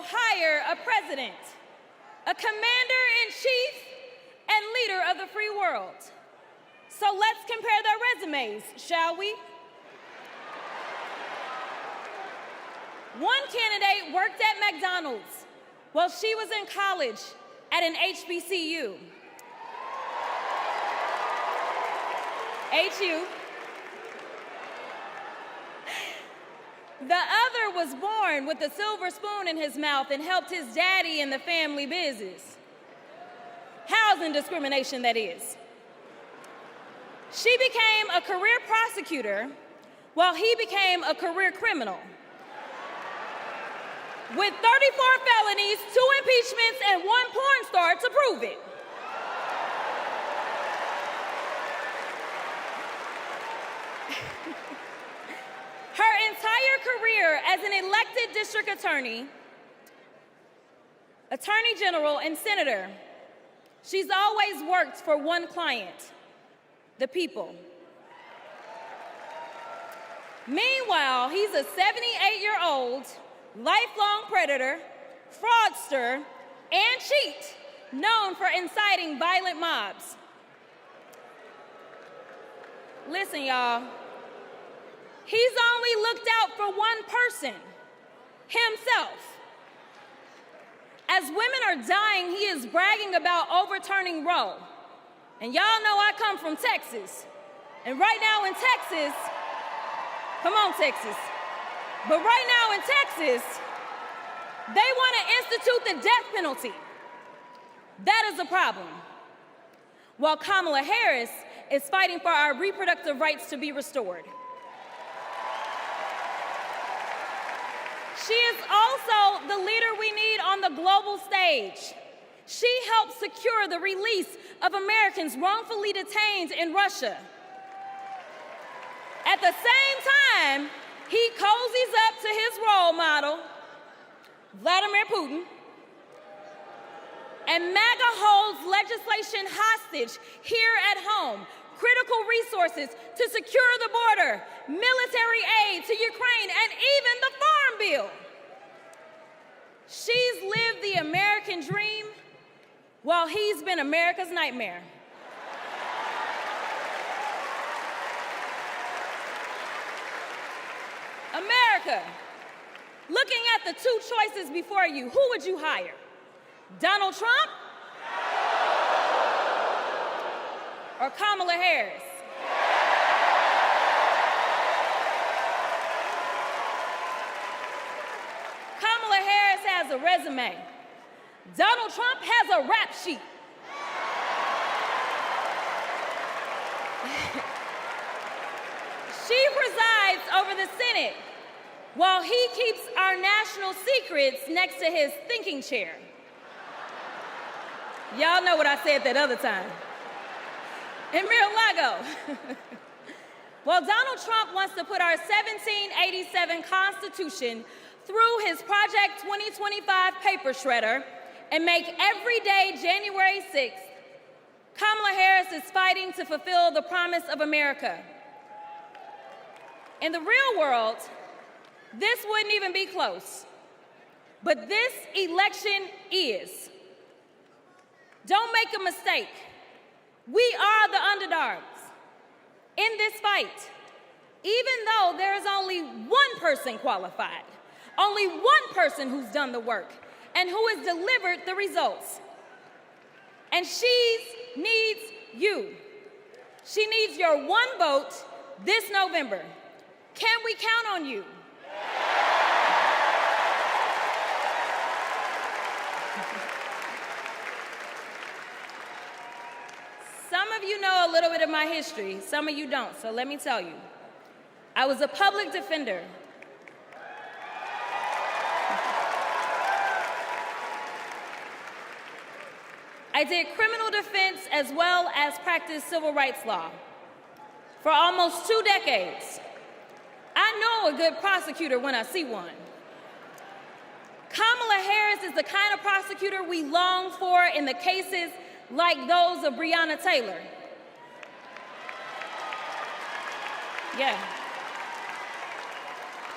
hire a president, a commander-in-chief, and leader of the free world. So let's compare their resumes, shall we? One candidate worked at McDonald's while she was in college at an HBCU. HU. The other was born with a silver spoon in his mouth and helped his daddy in the family business. Housing discrimination, that is. She became a career prosecutor while he became a career criminal. With 34 felonies, 2 impeachments, and 1 porn star to prove it. Her entire career as an elected district attorney, attorney general, and senator, she's always worked for one client, the people. Meanwhile, he's a 78-year-old, lifelong predator, fraudster, and cheat, known for inciting violent mobs. Listen, y'all. He's only looked out for one person, himself. As women are dying, he is bragging about overturning Roe. And y'all know I come from Texas. And right now in Texas, come on, Texas. But right now in Texas, they want to institute the death penalty. That is a problem. While Kamala Harris is fighting for our reproductive rights to be restored. She is also the leader we need on the global stage. She helped secure the release of Americans wrongfully detained in Russia. At the same time, he cozies up to his role model, Vladimir Putin, and MAGA holds legislation hostage here at home, critical resources to secure the border, military aid to Ukraine, and even the Farm Bill. She's lived the American dream while he's been America's nightmare. America, looking at the 2 choices before you, who would you hire? Donald Trump or Kamala Harris? Kamala Harris has a resume. Donald Trump has a rap sheet. She presides over the Senate while he keeps our national secrets next to his thinking chair. Y'all know what I said that other time. In Mar-a-Lago. Well, Donald Trump wants to put our 1787 Constitution through his Project 2025 paper shredder and make every day January 6th, Kamala Harris is fighting to fulfill the promise of America. In the real world, this wouldn't even be close. But this election is. Don't make a mistake. We are the underdogs in this fight, even though there is only one person qualified, only one person who's done the work and who has delivered the results. And she needs you. She needs your one vote this November. Can we count on you? Some of you know a little bit of my history, some of you don't, so let me tell you. I was a public defender. I did criminal defense as well as practiced civil rights law for almost 2 decades. I know a good prosecutor when I see one. Kamala Harris is the kind of prosecutor we long for in the cases like those of Breonna Taylor. Yeah.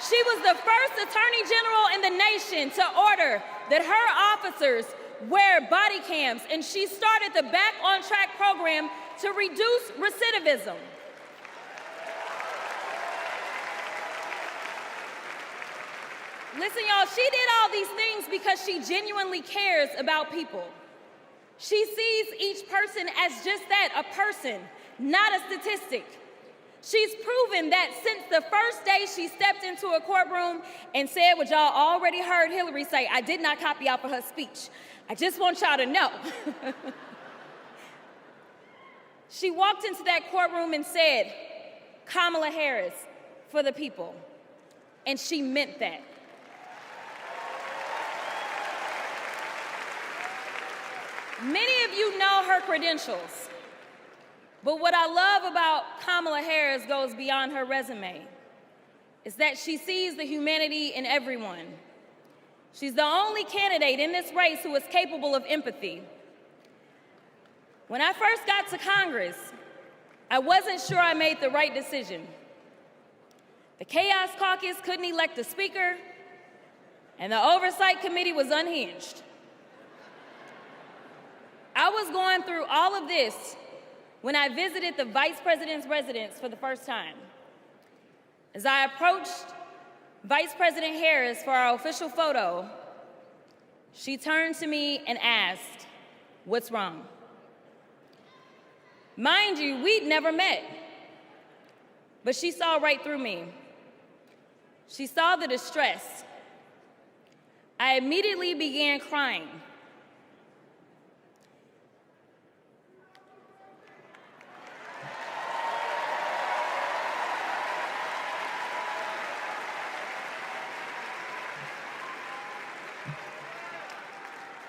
She was the first attorney general in the nation to order that her officers wear body cams, and she started the Back on Track program to reduce recidivism. Listen, y'all, she did all these things because she genuinely cares about people. She sees each person as just that, a person, not a statistic. She's proven that since the first day she stepped into a courtroom and said what y'all already heard Hillary say, I did not copy out for her speech. I just want y'all to know. She walked into that courtroom and said, Kamala Harris for the people. And she meant that. Many of you know her credentials, but what I love about Kamala Harris goes beyond her resume, is that she sees the humanity in everyone. She's the only candidate in this race who is capable of empathy. When I first got to Congress, I wasn't sure I made the right decision. The Chaos Caucus couldn't elect a speaker, and the Oversight Committee was unhinged. I was going through all of this when I visited the Vice President's residence for the first time. As I approached Vice President Harris for our official photo, she turned to me and asked, "What's wrong?" Mind you, we'd never met, but she saw right through me. She saw the distress. I immediately began crying.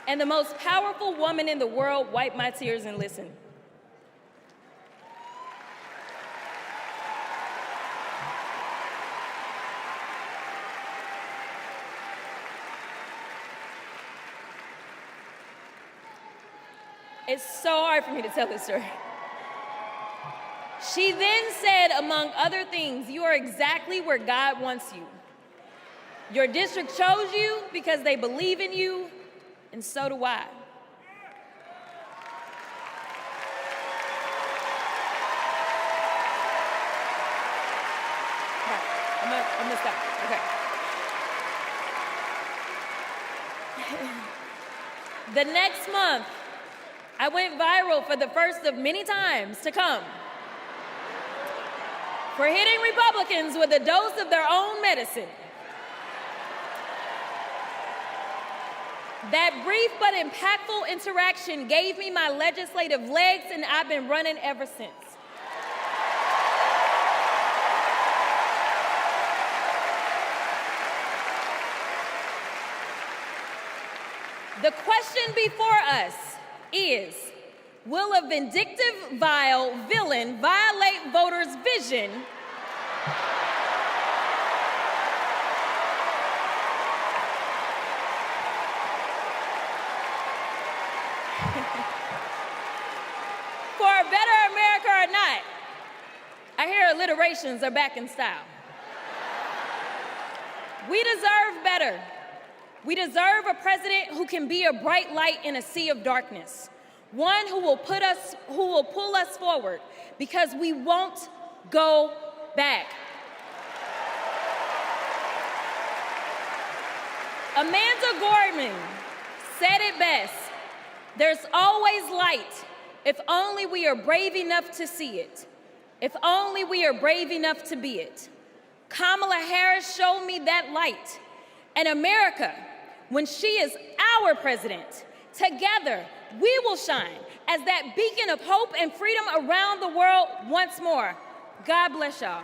And the most powerful woman in the world wiped my tears and listened. It's so hard for me to tell this story. She then said, among other things, "You are exactly where God wants you. Your district chose you because they believe in you, and so do I." I'm gonna stop. Okay. The next month, I went viral for the first of many times to come for hitting Republicans with a dose of their own medicine. That brief but impactful interaction gave me my legislative legs, and I've been running ever since. The question before us is, will a vindictive, vile villain violate voters' vision for a better America or not? I hear alliterations are back in style. We deserve better. We deserve a president who can be a bright light in a sea of darkness, one who will pull us forward, because we won't go back. Amanda Gorman said it best: "There's always light if only we are brave enough to see it, if only we are brave enough to be it." Kamala Harris showed me that light. And America, when she is our president, together we will shine as that beacon of hope and freedom around the world once more. God bless y'all.